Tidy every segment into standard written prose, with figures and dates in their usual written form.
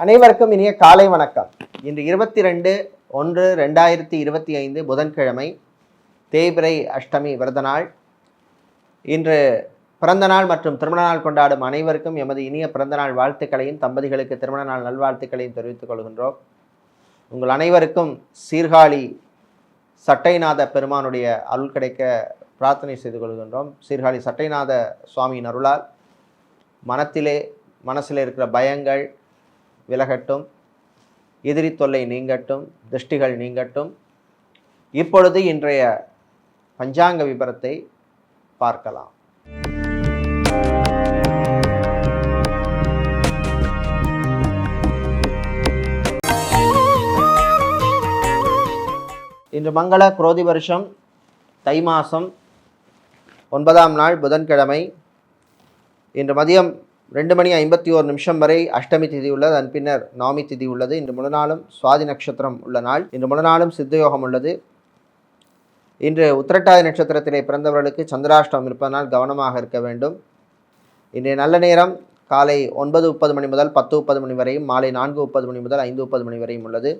அனைவருக்கும் இனிய காலை வணக்கம். இன்று 22/1/2025 புதன்கிழமை, தேய்பிறை அஷ்டமி விரத நாள். இன்று பிறந்த நாள் மற்றும் திருமண நாள் கொண்டாடும் அனைவருக்கும் எமது இனிய பிறந்த நாள் வாழ்த்துக்களையும், தம்பதிகளுக்கு திருமண நாள் நல்வாழ்த்துக்களையும் தெரிவித்துக் கொள்கின்றோம். உங்கள் அனைவருக்கும் சீர்காழி சட்டைநாத பெருமானுடைய அருள் கிடைக்க பிரார்த்தனை செய்து கொள்கின்றோம். சீர்காழி சட்டைநாத சுவாமியின் அருளால் மனசில் இருக்கிற பயங்கள் விலகட்டும், எதிரி தொல்லை நீங்கட்டும், திருஷ்டிகள் நீங்கட்டும். இப்பொழுது இன்றைய பஞ்சாங்க விபரத்தை பார்க்கலாம். இன்று மங்கள குரோதி வருஷம் தை மாதம் 9ஆம் நாள் புதன்கிழமை. இன்று மதியம் 2:51 வரை அஷ்டமி திதி உள்ளது. அதன் பின்னர் நவமி திதி உள்ளது. இன்று முழு நாளும் சுவாதி நட்சத்திரம் உள்ள நாள். இன்று முழு நாளும் சித்தயோகம் உள்ளது. இன்று உத்திரட்டாதி நட்சத்திரத்திலே பிறந்தவர்களுக்கு சந்திராஷ்டமம் இருப்பதனால் கவனமாக இருக்க வேண்டும். இன்றைய நல்ல நேரம் காலை 9:30 மணி முதல் 10:30 மணி வரையும், மாலை 4:30 மணி முதல் 5:30 மணி வரையும் உள்ளது.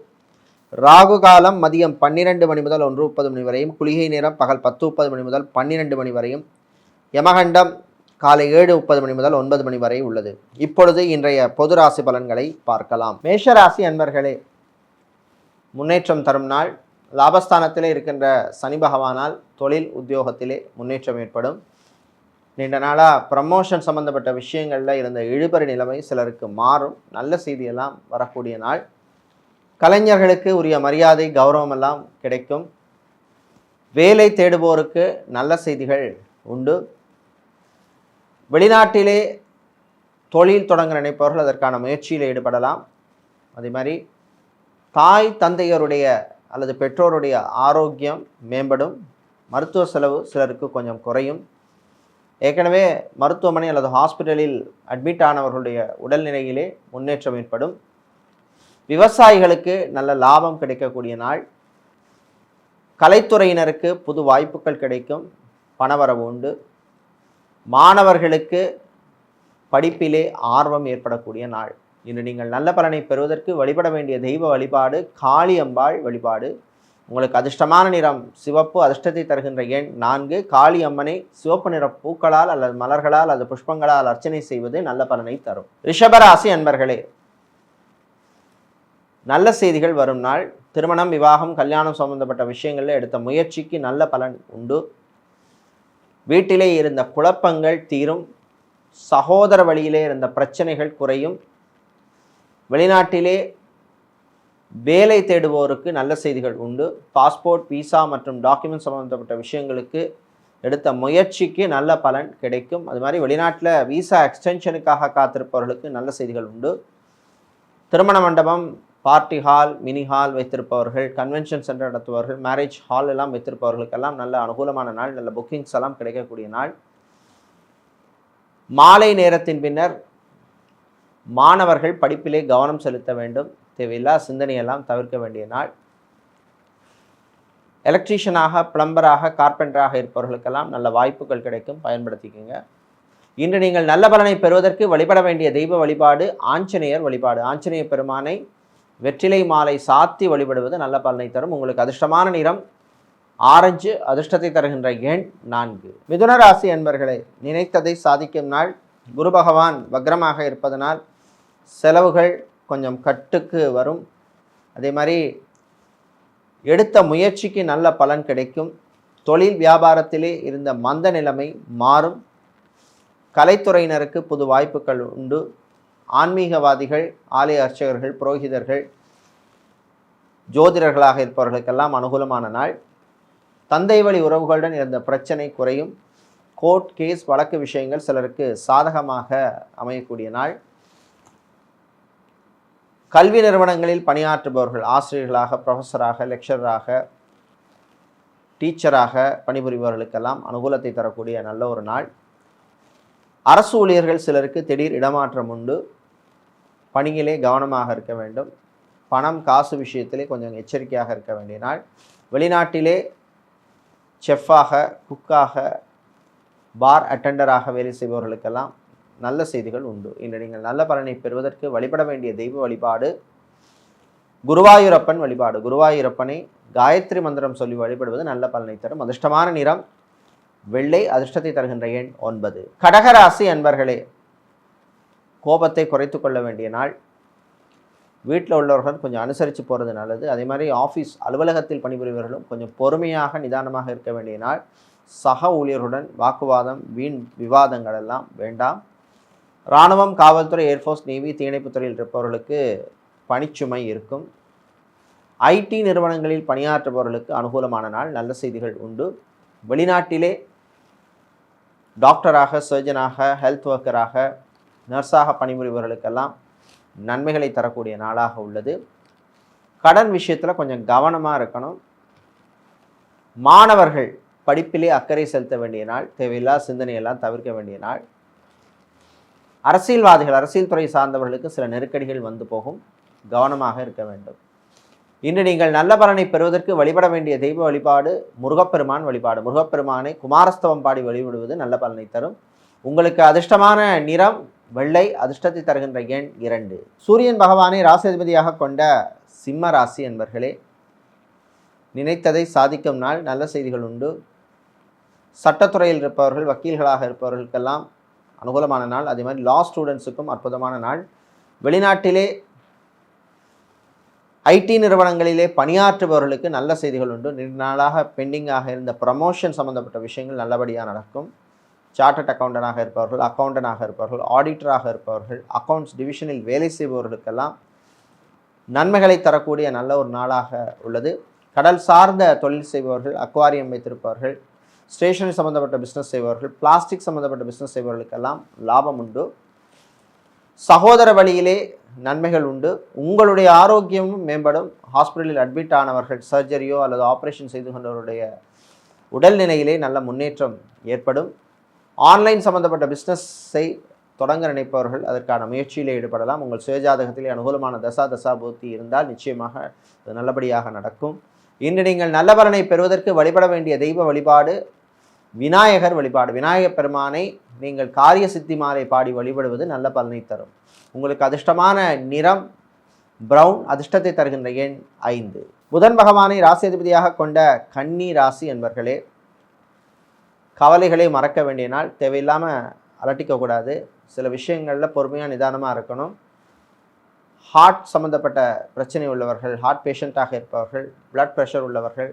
ராகு காலம் மதியம் 12 மணி முதல் 1:30 மணி வரையும், குளிகை நேரம் பகல் 10:30 மணி முதல் 12 மணி வரையும், யமகண்டம் காலை 7:30 மணி முதல் 9 மணி வரை உள்ளது. இப்பொழுது இன்றைய பொது ராசி பலன்களை பார்க்கலாம். மேஷராசி அன்பர்களே, முன்னேற்றம் தரும் நாள். லாபஸ்தானத்திலே இருக்கின்ற சனி பகவானால் தொழில் உத்தியோகத்திலே முன்னேற்றம் ஏற்படும். நீண்ட நாளாக ப்ரமோஷன் சம்பந்தப்பட்ட விஷயங்களில் இருந்த இழுபறி நிலைமை சிலருக்கு மாறும். நல்ல செய்தியெல்லாம் வரக்கூடிய நாள். கலைஞர்களுக்கு உரிய மரியாதை கௌரவம் எல்லாம் கிடைக்கும். வேலை தேடுவோருக்கு நல்ல செய்திகள் உண்டு. வெளிநாட்டிலே தொழில் தொடங்க நினைப்பவர்கள் அதற்கான முயற்சியில் ஈடுபடலாம். அதே மாதிரி தாய் தந்தையருடைய அல்லது பெற்றோருடைய ஆரோக்கியம் மேம்படும். மருத்துவ செலவு சிலருக்கு கொஞ்சம் குறையும். ஏற்கனவே மருத்துவமனை அல்லது ஹாஸ்பிட்டலில் அட்மிட் ஆனவர்களுடைய உடல்நிலையிலே முன்னேற்றம் ஏற்படும். விவசாயிகளுக்கு நல்ல லாபம் கிடைக்கக்கூடிய நாள். கலைத்துறையினருக்கு புது வாய்ப்புகள் கிடைக்கும். பணவரவு உண்டு. மாணவர்களுக்கு படிப்பிலே ஆர்வம் ஏற்படக்கூடிய நாள். இன்று நீங்கள் நல்ல பலனை பெறுவதற்கு வழிபட வேண்டிய தெய்வ வழிபாடு காளி அம்பாள் வழிபாடு. உங்களுக்கு அதிர்ஷ்டமான நிறம் சிவப்பு. அதிர்ஷ்டத்தை தருகின்ற எண் 4. காளி அம்மனை சிவப்பு நிற பூக்களால் அல்லது மலர்களால் அல்லது புஷ்பங்களால் அர்ச்சனை செய்வது நல்ல பலனை தரும். ரிஷபராசி அன்பர்களே, நல்ல செய்திகள் வரும் நாள். திருமணம், விவாகம், கல்யாணம் சம்பந்தப்பட்ட விஷயங்களில் எடுத்த முயற்சிக்கு நல்ல பலன் உண்டு. வீட்டிலே இருந்த குழப்பங்கள் தீரும். சகோதர வழியிலே இருந்த பிரச்சனைகள் குறையும். வெளிநாட்டிலே வேலை தேடுவோருக்கு நல்ல செய்திகள் உண்டு. பாஸ்போர்ட், விசா மற்றும் டாக்குமெண்ட் சம்பந்தப்பட்ட விஷயங்களுக்கு எடுத்த முயற்சிக்கு நல்ல பலன் கிடைக்கும். அது மாதிரி வெளிநாட்டில் விசா எக்ஸ்டென்ஷனுக்காக காத்திருப்பவர்களுக்கு நல்ல செய்திகள் உண்டு. திருமண மண்டபம், பார்ட்டி ஹால், மினி ஹால் வைத்திருப்பவர்கள், கன்வென்ஷன் சென்டர் நடத்துபவர்கள், மேரேஜ் ஹால் எல்லாம் வைத்திருப்பவர்களுக்கெல்லாம் நல்ல அனுகூலமான நாள். நல்ல புக்கிங்ஸ் எல்லாம் கிடைக்கக்கூடிய நாள். மாலை நேரத்தின் பின்னர் மாணவர்கள் படிப்பிலே கவனம் செலுத்த வேண்டும். தேவையில்லா சிந்தனையெல்லாம் தவிர்க்க வேண்டிய நாள். எலக்ட்ரீஷியனாக, பிளம்பராக, கார்பெண்டராக இருப்பவர்களுக்கெல்லாம் நல்ல வாய்ப்புகள் கிடைக்கும். பயன்படுத்திக்கோங்க. இன்று நீங்கள் நல்ல பலனை பெறுவதற்கு வழிபட வேண்டிய தெய்வ வழிபாடு ஆஞ்சநேயர் வழிபாடு. ஆஞ்சநேய பெருமானை வெற்றிலை மாலை சாத்தி வழிபடுவது நல்ல பலனை தரும். உங்களுக்கு அதிர்ஷ்டமான நிறம் ஆரஞ்சு. அதிர்ஷ்டத்தை தருகின்ற எண் 4. மிதுன ராசி என்பர்களை, நினைத்ததை சாதிக்கும் நாள். குரு பகவான் வக்ரமாக இருப்பதனால் செலவுகள் கொஞ்சம் கட்டுக்கு வரும். அதே மாதிரி எடுத்த முயற்சிக்கு நல்ல பலன் கிடைக்கும். தொழில் வியாபாரத்திலே இருந்த மந்த நிலைமை மாறும். கலைத்துறையினருக்கு புது வாய்ப்புகள் உண்டு. ஆன்மீகவாதிகள், ஆலய அர்ச்சகர்கள், புரோகிதர்கள், ஜோதிடர்களாக இருப்பவர்களுக்கெல்லாம் அனுகூலமான நாள். தந்தை வழி உறவுகளுடன் இருந்த பிரச்சனை குறையும். கோர்ட் கேஸ் வழக்கு விஷயங்கள் சிலருக்கு சாதகமாக அமையக்கூடிய நாள். கல்வி நிறுவனங்களில் பணியாற்றுபவர்கள், ஆசிரியர்களாக, ப்ரொஃபஸராக, லெக்சரராக, டீச்சராக பணிபுரிபவர்களுக்கெல்லாம் அனுகூலத்தை தரக்கூடிய நல்ல ஒரு நாள். அரசு ஊழியர்கள் சிலருக்கு திடீர் இடமாற்றம் உண்டு. பணியிலே கவனமாக இருக்க வேண்டும். பணம், காசு விஷயத்திலே கொஞ்சம் எச்சரிக்கையாக இருக்க வேண்டிய நாள். வெளிநாட்டிலே செஃப்பாக, குக்காக, பார் அட்டெண்டராக வேலை செய்பவர்களுக்கெல்லாம் நல்ல செய்திகள் உண்டு. இன்று நீங்கள் நல்ல பலனை பெறுவதற்கு வழிபட வேண்டிய தெய்வ வழிபாடு குருவாயூரப்பன் வழிபாடு. குருவாயூரப்பனை காயத்ரி மந்திரம் சொல்லி வழிபடுவது நல்ல பலனை தரும். அதிர்ஷ்டமான நிறம் வெள்ளை. அதிர்ஷ்டத்தை தருகின்ற எண் 9. கடகராசி அன்பர்களே, கோபத்தை குறைத்து கொள்ள வேண்டிய நாள். வீட்டில் உள்ளவர்கள் கொஞ்சம் அனுசரித்து போகிறது நல்லது. அதே மாதிரி ஆஃபீஸ் அலுவலகத்தில் பணிபுரிவர்களும் கொஞ்சம் பொறுமையாக நிதானமாக இருக்க வேண்டிய நாள். சக ஊழியர்களுடன் வாக்குவாதம், வீண் விவாதங்கள் எல்லாம் வேண்டாம். இராணுவம், காவல்துறை, ஏர்ஃபோர்ஸ், நேவி, தீயணைப்புத்துறையில் இருப்பவர்களுக்கு பணிச்சுமை இருக்கும். ஐடி நிறுவனங்களில் பணியாற்றுபவர்களுக்கு அனுகூலமான நாள். நல்ல செய்திகள் உண்டு. வெளிநாட்டிலே டாக்டராக, சர்ஜனாக, ஹெல்த் ஒர்க்கராக, நர்ஸாக பணிபுரிபவர்களுக்கெல்லாம் நன்மைகளை தரக்கூடிய நாளாக உள்ளது. கடன் விஷயத்தில் கொஞ்சம் கவனமாக இருக்கணும். மாணவர்கள் படிப்பிலே அக்கறை செலுத்த வேண்டிய நாள். தேவையில்லா சிந்தனையெல்லாம் தவிர்க்க வேண்டிய நாள். அரசியல்வாதிகள், அரசியல் துறை சார்ந்தவர்களுக்கு சில நெருக்கடிகள் வந்து போகும். கவனமாக இருக்க வேண்டும். இன்று நீங்கள் நல்ல பலனை பெறுவதற்கு வழிபட வேண்டிய தெய்வ வழிபாடு முருகப்பெருமான் வழிபாடு. முருகப்பெருமானை குமாரஸ்தவம் பாடி வழிபடுவது நல்ல பலனை தரும். உங்களுக்கு அதிர்ஷ்டமான நிறம் வெள்ளை. அதிர்ஷ்டத்தை தருகின்ற எண் 2. சூரியன் பகவானை ராசிதிபதியாக கொண்ட சிம்ம ராசி என்பர்களே, நினைத்ததை சாதிக்கும் நாள். நல்ல செய்திகள் உண்டு. சட்டத்துறையில் இருப்பவர்கள், வக்கீல்களாக இருப்பவர்களுக்கெல்லாம் அனுகூலமான நாள். அதே மாதிரி லா ஸ்டூடெண்ட்ஸுக்கும் அற்புதமான நாள். வெளிநாட்டிலே ஐடி நிறுவனங்களிலே பணியாற்றுபவர்களுக்கு நல்ல செய்திகள் உண்டு. நீண்ட நாளாக பெண்டிங்காக இருந்த ப்ரமோஷன் சம்பந்தப்பட்ட விஷயங்கள் நல்லபடியாக நடக்கும். சார்ட்டர்ட் அக்கௌண்டனாக இருப்பவர்கள், அக்கௌண்டனாக இருப்பவர்கள், ஆடிட்டராக இருப்பவர்கள், அக்கௌண்ட்ஸ் டிவிஷனில் வேலை செய்பவர்களுக்கெல்லாம் நன்மைகளை தரக்கூடிய நல்ல ஒரு நாளாக உள்ளது. கடல் சார்ந்த தொழில் செய்பவர்கள், அக்வாரியம் வைத்திருப்பவர்கள், ஸ்டேஷனரி சம்மந்தப்பட்ட பிஸ்னஸ் செய்பவர்கள், பிளாஸ்டிக் சம்மந்தப்பட்ட பிஸ்னஸ் செய்பவர்களுக்கெல்லாம் லாபம் உண்டு. சகோதர வழியிலே நன்மைகள் உண்டு. உங்களுடைய ஆரோக்கியமும் மேம்படும். ஹாஸ்பிட்டலில் அட்மிட் ஆனவர்கள், சர்ஜரியோ அல்லது ஆப்ரேஷன் செய்து கொண்டவருடைய உடல்நிலையிலே நல்ல முன்னேற்றம் ஏற்படும். ஆன்லைன் சம்மந்தப்பட்ட பிஸ்னஸை தொடங்க நினைப்பவர்கள் அதற்கான முயற்சியிலே ஈடுபடலாம். உங்கள் சுயஜாதகத்திலே அனுகூலமான தசா பூர்த்தி இருந்தால் நிச்சயமாக அது நல்லபடியாக நடக்கும். இன்று நீங்கள் நல்ல பலனை பெறுவதற்கு வழிபட வேண்டிய தெய்வ வழிபாடு விநாயகர் வழிபாடு. விநாயகப் பெருமானை நீங்கள் காரிய சித்தி மாலை பாடி வழிபடுவது நல்ல பலனை தரும். உங்களுக்கு அதிர்ஷ்டமான நிறம் பிரவுன். அதிர்ஷ்டத்தை தருகின்ற எண் 5. புதன் பகவானை ராசியதிபதியாக கொண்ட கன்னி ராசி என்பர்களே, கவலைகளை மறக்க வேண்டிய நாள். தேவையில்லாமல் அலட்டிக்கக்கூடாது. சில விஷயங்களில் பொறுமையாக நிதானமாக இருக்கணும். ஹார்ட் சம்மந்தப்பட்ட பிரச்சனை உள்ளவர்கள், ஹார்ட் பேஷண்ட்டாக இருப்பவர்கள், பிளட் ப்ரெஷர் உள்ளவர்கள்,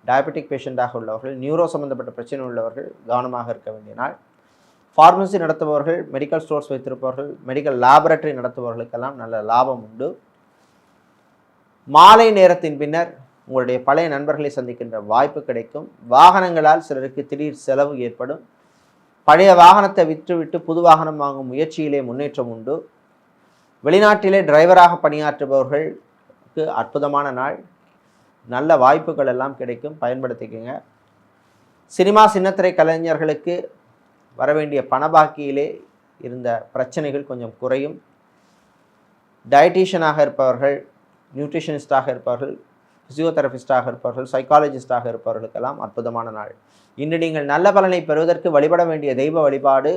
டயபெட்டிக் பேஷண்ட்டாக உள்ளவர்கள், நியூரோ சம்மந்தப்பட்ட பிரச்சனை உள்ளவர்கள் கவனமாக இருக்க வேண்டிய நாள். ஃபார்மசி நடத்துபவர்கள், மெடிக்கல் ஸ்டோர்ஸ் வைத்திருப்பவர்கள், மெடிக்கல் லேபரட்டரி நடத்துபவர்களுக்கெல்லாம் நல்ல லாபம் உண்டு. மாலை நேரத்தின் பின்னர் உங்களுடைய பழைய நண்பர்களை சந்திக்கின்ற வாய்ப்பு கிடைக்கும். வாகனங்களால் சிலருக்கு திடீர் செலவு ஏற்படும். பழைய வாகனத்தை விற்றுவிட்டு புது வாகனம் வாங்கும் முயற்சியிலே முன்னேற்றம் உண்டு. வெளிநாட்டிலே டிரைவராக பணியாற்றுபவர்களுக்கு அற்புதமான நாள். நல்ல வாய்ப்புகள் எல்லாம் கிடைக்கும், பயன்படுத்திக்கங்க. சினிமா சின்னத்திரை கலைஞர்களுக்கு வரவேண்டிய பணபாக்கியிலே இருந்த பிரச்சனைகள் கொஞ்சம் குறையும். டயட்டீஷியனாக இருப்பவர்கள், நியூட்ரிஷனிஸ்டாக இருப்பவர்கள், ஃபிசியோதெரபிஸ்டாக இருப்பவர்கள், சைக்காலஜிஸ்டாக இருப்பவர்களுக்கெல்லாம் அற்புதமான நாள். இன்று நீங்கள் நல்ல பலனை பெறுவதற்கு வழிபட வேண்டிய தெய்வ வழிபாடு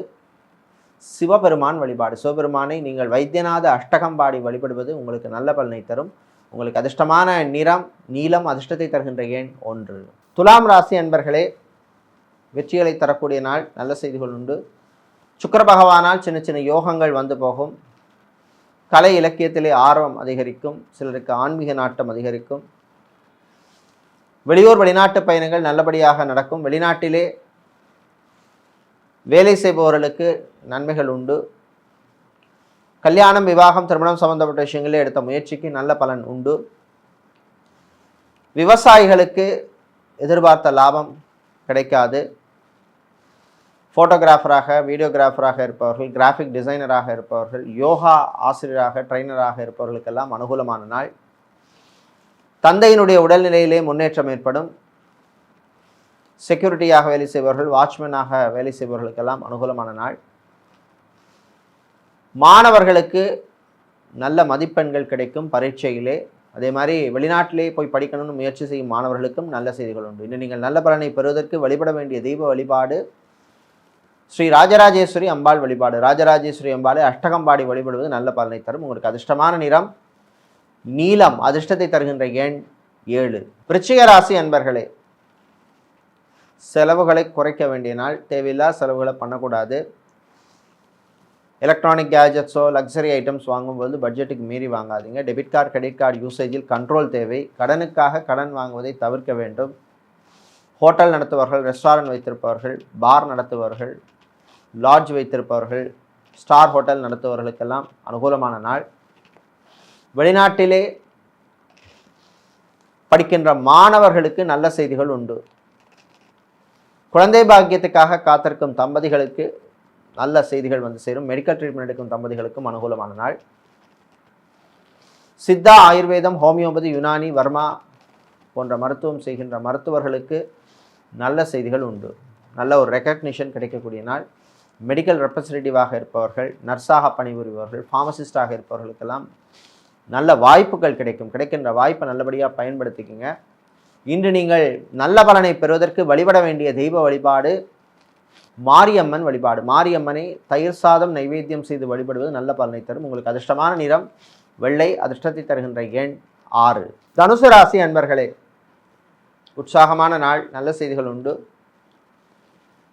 சிவபெருமான் வழிபாடு. சிவபெருமானை நீங்கள் வைத்தியநாத அஷ்டகம் பாடி வழிபடுவது உங்களுக்கு நல்ல பலனை தரும். உங்களுக்கு அதிர்ஷ்டமான நிறம் நீலம். அதிர்ஷ்டத்தை தருகின்ற எண் 1. துலாம் ராசி அன்பர்களே, வெற்றிகளை தரக்கூடிய நாள். நல்ல செய்திகள் உண்டு. சுக்கிர பகவானால் சின்ன சின்ன யோகங்கள் வந்து போகும். கலை இலக்கியத்திலே ஆர்வம் அதிகரிக்கும். சிலருக்கு ஆன்மீக நாட்டம் அதிகரிக்கும். வெளியூர் வெளிநாட்டு பயணங்கள் நல்லபடியாக நடக்கும். வெளிநாட்டிலே வேலை செய்பவர்களுக்கு நன்மைகள் உண்டு. கல்யாணம், விவாகம், திருமணம் சம்பந்தப்பட்ட விஷயங்களே எடுத்த முயற்சிக்கு நல்ல பலன் உண்டு. விவசாயிகளுக்கு எதிர்பார்த்த லாபம் கிடைக்காது. ஃபோட்டோகிராஃபராக, வீடியோகிராஃபராக இருப்பவர்கள், கிராஃபிக் டிசைனராக இருப்பவர்கள், யோகா ஆசிரியராக, ட்ரைனராக இருப்பவர்களுக்கெல்லாம் அனுகூலமான நாள். தந்தையினுடைய உடல்நிலையிலே முன்னேற்றம் ஏற்படும். செக்யூரிட்டியாக வேலை செய்பவர்கள், வாட்ச்மேனாக வேலை செய்பவர்களுக்கெல்லாம் அனுகூலமான நாள். மாணவர்களுக்கு நல்ல மதிப்பெண்கள் கிடைக்கும் பரீட்சையிலே. அதே மாதிரி வெளிநாட்டிலே போய் படிக்கணும்னு முயற்சி செய்யும் மாணவர்களுக்கும் நல்ல செய்திகள் உண்டு. இன்று நீங்கள் நல்ல பலனை பெறுவதற்கு வழிபட வேண்டிய தெய்வ வழிபாடு ஸ்ரீ ராஜராஜேஸ்வரி அம்பாள் வழிபாடு. ராஜராஜேஸ்வரி அம்பாளை அஷ்டகம்பாடி வழிபடுவது நல்ல பலனை தரும். உங்களுக்கு அதிர்ஷ்டமான நிறம் நீலம், அதிர்ஷ்டத்தை தருகின்ற எண் 7. விருச்சிக ராசி அன்பர்களே, செலவுகளை குறைக்க வேண்டிய நாள். தேவையில்லா செலவுகளை பண்ணக்கூடாது. எலக்ட்ரானிக் கேஜெட்ஸோ லக்ஸரி ஐட்டம்ஸ் வாங்கும்போது பட்ஜெட்டுக்கு மீறி வாங்காதீங்க. டெபிட் கார்டு கிரெடிட் கார்டு யூசேஜில் கண்ட்ரோல் தேவை. கடனுக்காக கடன் வாங்குவதை தவிர்க்க வேண்டும். ஹோட்டல் நடத்துபவர்கள், ரெஸ்டாரண்ட் வைத்திருப்பவர்கள், பார் நடத்துபவர்கள், லாட்ஜ் வைத்திருப்பவர்கள், ஸ்டார் ஹோட்டல் நடத்துபவர்களுக்கெல்லாம் அனுகூலமான நாள். வெளிநாட்டிலே படிக்கின்ற மாணவர்களுக்கு நல்ல செய்திகள் உண்டு. குழந்தை பாக்கியத்துக்காக காத்திருக்கும் தம்பதிகளுக்கு நல்ல செய்திகள் வந்து சேரும். மெடிக்கல் ட்ரீட்மெண்ட் எடுக்கும் தம்பதிகளுக்கும் அனுகூலமான நாள். சித்தா, ஆயுர்வேதம், ஹோமியோபதி, யுனானி, வர்மா போன்ற மருத்துவம் செய்கின்ற மருத்துவர்களுக்கு நல்ல செய்திகள் உண்டு. நல்ல ஒரு ரெக்கக்னிஷன் கிடைக்கக்கூடிய நாள். மெடிக்கல் ரெப்ரசன்டேட்டிவாக இருப்பவர்கள், நர்ஸாக பணிபுரிபவர்கள், ஃபார்மசிஸ்டாக இருப்பவர்களுக்கெல்லாம் நல்ல வாய்ப்புகள் கிடைக்கும். கிடைக்கின்ற வாய்ப்பை நல்லபடியாக பயன்படுத்திக்கங்க. இன்று நீங்கள் நல்ல பலனை பெறுவதற்கு வழிபட வேண்டிய தெய்வ வழிபாடு மாரியம்மன் வழிபாடு. மாரியம்மனை தயிர் சாதம் நைவேத்தியம் செய்து வழிபடுவது நல்ல பலனை தரும். உங்களுக்கு அதிர்ஷ்டமான நிறம் வெள்ளை, அதிர்ஷ்டத்தை தருகின்ற எண் 6. தனுசு ராசி அன்பர்களே, உற்சாகமான நாள். நல்ல செய்திகள் உண்டு.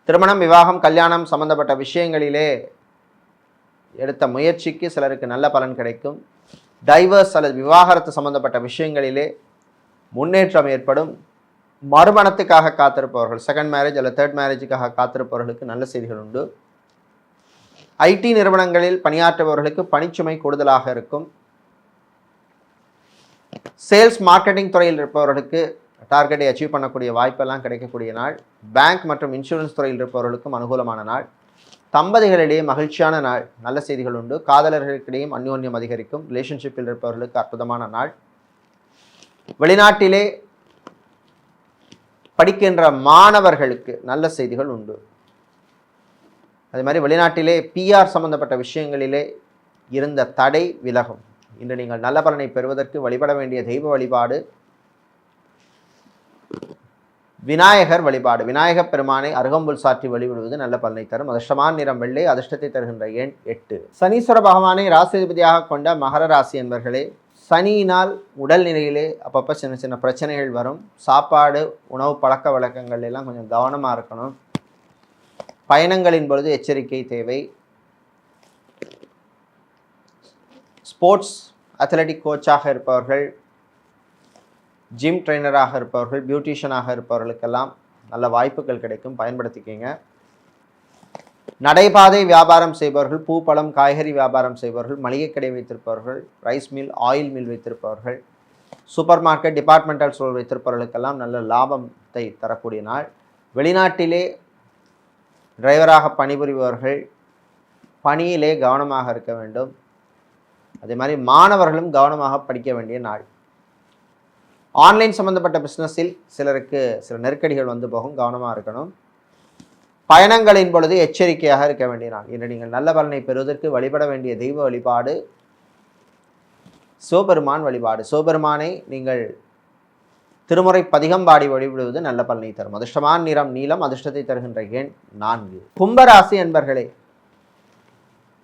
திருமணம், விவாகம், கல்யாணம் சம்பந்தப்பட்ட விஷயங்களிலே எடுத்த முயற்சிக்கு சிலருக்கு நல்ல பலன் கிடைக்கும். டைவர்ஸ் அல்லது விவாகரத்து சம்பந்தப்பட்ட விஷயங்களிலே முன்னேற்றம் ஏற்படும். மறுமணத்துக்காக காத்திருப்பவர்கள், செகண்ட் மேரேஜ் அல்லது தேர்ட் மேரேஜுக்காக காத்திருப்பவர்களுக்கு நல்ல செய்திகள் உண்டு. ஐடி நிறுவனங்களில் பணியாற்றுபவர்களுக்கு பணிச்சுமை கூடுதலாக இருக்கும். சேல்ஸ் மார்க்கெட்டிங் துறையில் இருப்பவர்களுக்கு டார்கெட்டை அச்சீவ் பண்ணக்கூடிய வாய்ப்பெல்லாம் கிடைக்கக்கூடிய நாள். பேங்க் மற்றும் இன்சூரன்ஸ் துறையில் இருப்பவர்களுக்கும் அனுகூலமான நாள். தம்பதிகளிடையே மகிழ்ச்சியான நாள். நல்ல செய்திகள் உண்டு. காதலர்களுக்கிடையும் அந்யோன்யம் அதிகரிக்கும். ரிலேஷன்ஷிப்பில் இருப்பவர்களுக்கு அற்புதமான நாள். வெளிநாட்டிலே படிக்கின்ற மாணவர்களுக்கு நல்ல செய்திகள் உண்டு. அதே மாதிரி வெளிநாட்டிலே பிஆர் சம்பந்தப்பட்ட விஷயங்களிலே இருந்த தடை விலகும். இன்று நீங்கள் நல்ல பலனை பெறுவதற்கு வழிபட வேண்டிய தெய்வ வழிபாடு விநாயகர் வழிபாடு. விநாயகப் பெருமானை அருகம்புல் சாற்றி வழிபடுவது நல்ல பலனை தரும். அதிர்ஷ்டமான நிறம் வெள்ளை, அதிர்ஷ்டத்தை தருகின்ற எண் 8. சனீஸ்வர பகவானை ராசிபதியாக கொண்ட மகர ராசி என்பர்களே, சனியினால் உடல்நிலையிலே அப்பப்போ சின்ன சின்ன பிரச்சனைகள் வரும். சாப்பாடு, உணவு பழக்க வழக்கங்கள் எல்லாம் கொஞ்சம் கவனமாக இருக்கணும். பயணங்களின் பொழுது எச்சரிக்கை தேவை. ஸ்போர்ட்ஸ் அத்லெட்டிக் கோச்சாக இருப்பவர்கள், ஜிம் ட்ரெயினராக இருப்பவர்கள், பியூட்டிஷியனாக இருப்பவர்களுக்கெல்லாம் நல்ல வாய்ப்புகள் கிடைக்கும். பயன்படுத்திக்கிங்க. நடைபாதை வியாபாரம் செய்பவர்கள், பூ பழம் காய்கறி வியாபாரம் செய்பவர்கள், மளிகை கடை வைத்திருப்பவர்கள், ரைஸ் மில், ஆயில் மில் வைத்திருப்பவர்கள், சூப்பர் மார்க்கெட், டிபார்ட்மெண்டல் ஸ்டோர் வைத்திருப்பவர்களுக்கெல்லாம் நல்ல லாபத்தை தரக்கூடிய நாள். வெளிநாட்டிலே டிரைவராக பணிபுரிபவர்கள் பணியிலே கவனமாக இருக்க வேண்டும். அதே மாதிரி மாணவர்களும் கவனமாக படிக்க வேண்டிய நாள். ஆன்லைன் சம்பந்தப்பட்ட பிஸ்னஸில் சிலருக்கு சில நெருக்கடிகள் வந்து போகும். கவனமாக இருக்கணும். பயணங்களின் பொழுது எச்சரிக்கையாக இருக்க வேண்டிய நாள். இன்று நீங்கள் நல்ல பலனை பெறுவதற்கு வழிபட வேண்டிய தெய்வ வழிபாடு சிவபெருமான் வழிபாடு. சிவபெருமானை நீங்கள் திருமுறை பதிகம் பாடி வழிபடுவது நல்ல பலனை தரும். அதிர்ஷ்டமான நிறம் நீலம், அதிர்ஷ்டத்தை தருகின்ற எண் 4. கும்பராசி என்பர்களே,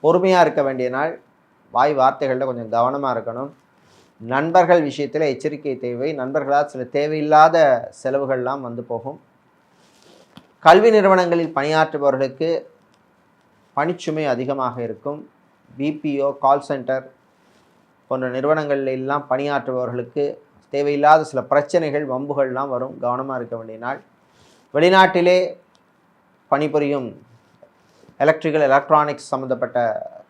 பொறுமையாக இருக்க வேண்டிய நாள். வாய் வார்த்தைகளில் கொஞ்சம் கவனமாக இருக்கணும். நண்பர்கள் விஷயத்தில் எச்சரிக்கை தேவை. நண்பர்களால் சில தேவையில்லாத செலவுகள்லாம் வந்து போகும். கல்வி நிறுவனங்களில் பணியாற்றுபவர்களுக்கு பணிச்சுமை அதிகமாக இருக்கும். பிபிஓ, கால் சென்டர் போன்ற நிறுவனங்களிலெல்லாம் பணியாற்றுபவர்களுக்கு தேவையில்லாத சில பிரச்சனைகள், வம்புகள்லாம் வரும். கவனமாக இருக்க வேண்டிய நாள். வெளிநாட்டிலே பணிபுரியும் எலக்ட்ரிக்கல், எலக்ட்ரானிக்ஸ் சம்மந்தப்பட்ட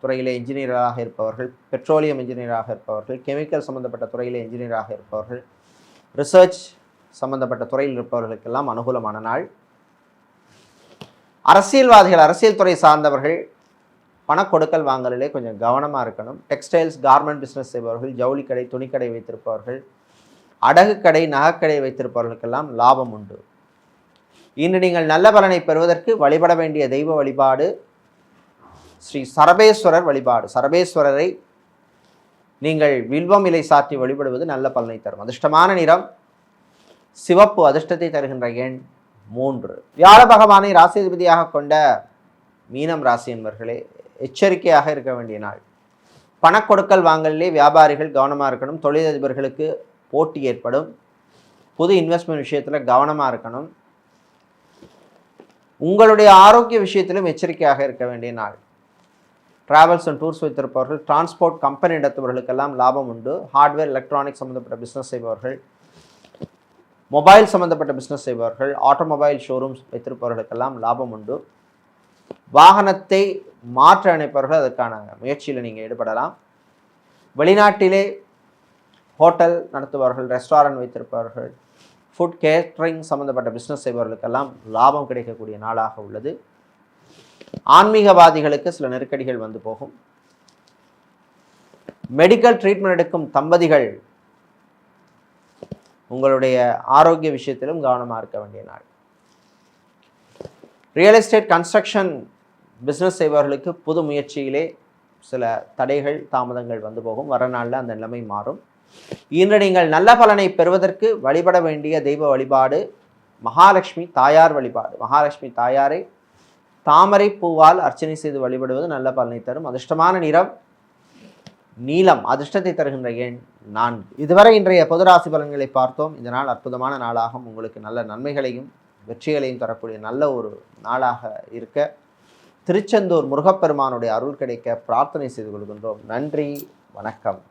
துறையிலே இன்ஜினியராக இருப்பவர்கள், பெட்ரோலியம் இன்ஜினியராக இருப்பவர்கள், கெமிக்கல் சம்மந்தப்பட்ட துறையிலே இன்ஜினியராக இருப்பவர்கள், ரிசர்ச் சம்மந்தப்பட்ட துறையில் இருப்பவர்களுக்கெல்லாம் அனுகூலமான நாள். அரசியல்வாதிகள், அரசியல் துறை சார்ந்தவர்கள் பண கொடுக்கல் வாங்கலிலே கொஞ்சம் கவனமாக இருக்கணும். டெக்ஸ்டைல்ஸ், கார்மெண்ட் பிஸ்னஸ் செய்பவர்கள், ஜவுளி கடை, துணிக்கடை வைத்திருப்பவர்கள், அடகு கடை, நகைக்கடை வைத்திருப்பவர்களுக்கெல்லாம் லாபம் உண்டு. இன்று நீங்கள் நல்ல பலனை பெறுவதற்கு வழிபட வேண்டிய தெய்வ வழிபாடு ஸ்ரீ சரபேஸ்வரர் வழிபாடு. சரபேஸ்வரரை நீங்கள் வில்வம் இலை சாற்றி வழிபடுவது நல்ல பலனை தரும். அதிர்ஷ்டமான நிறம் சிவப்பு, அதிர்ஷ்டத்தை தருகின்ற எண் 3. வியாழ பகவானை ராசிபதியாக கொண்ட மீனம் ராசி என்பவர்களே எச்சரிக்கையாக இருக்க வேண்டிய நாள். பணக்கொடுக்கல் வாங்கலே வியாபாரிகள் கவனமாக இருக்கணும். தொழிலதிபர்களுக்கு போட்டி ஏற்படும். புது இன்வெஸ்ட்மெண்ட் விஷயத்தில் கவனமாக இருக்கணும். உங்களுடைய ஆரோக்கிய விஷயத்திலும் எச்சரிக்கையாக இருக்க வேண்டிய நாள். டிராவல்ஸ் அண்ட் டூர்ஸ் வைத்திருப்பவர்கள், டிரான்ஸ்போர்ட் கம்பெனி நடத்துபவர்களுக்கெல்லாம் லாபம் உண்டு. ஹார்ட்வேர் எலக்ட்ரானிக்ஸ் சம்மந்தப்பட்ட பிஸ்னஸ் செய்பவர்கள், மொபைல் சம்மந்தப்பட்ட பிஸ்னஸ் செய்பவர்கள், ஆட்டோமொபைல் ஷோரூம்ஸ் வைத்திருப்பவர்களுக்கெல்லாம் லாபம் உண்டு. வாகனத்தை மாற்ற நினைப்பவர்கள் அதற்கான முயற்சியில் நீங்கள் ஈடுபடலாம். வெளிநாட்டிலே ஹோட்டல் நடத்துபவர்கள், ரெஸ்டாரண்ட் வைத்திருப்பவர்கள், ஃபுட் கேட்ரிங் சம்மந்தப்பட்ட பிஸ்னஸ் செய்பவர்களுக்கெல்லாம் லாபம் கிடைக்கக்கூடிய நாளாக உள்ளது. ஆன்மீகவாதிகளுக்கு சில நெருக்கடிகள் வந்து போகும். மெடிக்கல் ட்ரீட்மெண்ட் எடுக்கும் தம்பதிகள் உங்களுடைய ஆரோக்கிய விஷயத்திலும் கவனமாக இருக்க வேண்டிய நாள். ரியல் எஸ்டேட் கன்ஸ்ட்ரக்ஷன் பிஸ்னஸ் செய்பவர்களுக்கு புது முயற்சியிலே சில தடைகள் தாமதங்கள் வந்து போகும். வர நாளில் அந்த நிலைமை மாறும். இன்று நீங்கள் நல்ல பலனை பெறுவதற்கு வழிபட வேண்டிய தெய்வ வழிபாடு மகாலட்சுமி தாயார் வழிபாடு. மகாலட்சுமி தாயாரை தாமரை பூவால் அர்ச்சனை செய்து வழிபடுவது நல்ல பலனை தரும். அதிர்ஷ்டமான நிறம் நீலம். அதிர்ஷ்டத்தை தருகின்ற எண் 4. இதுவரை இன்றைய பொது ராசி பலன்களை பார்த்தோம். இந்த நாள் அற்புதமான நாளாகும். உங்களுக்கு நல்ல நன்மைகளையும் வெற்றிகளையும் தரக்கூடிய நல்ல ஒரு நாளாக இருக்க திருச்செந்தூர் முருகப்பெருமானுடைய அருள் கிடைக்க பிரார்த்தனை செய்து கொள்கின்றோம். நன்றி, வணக்கம்.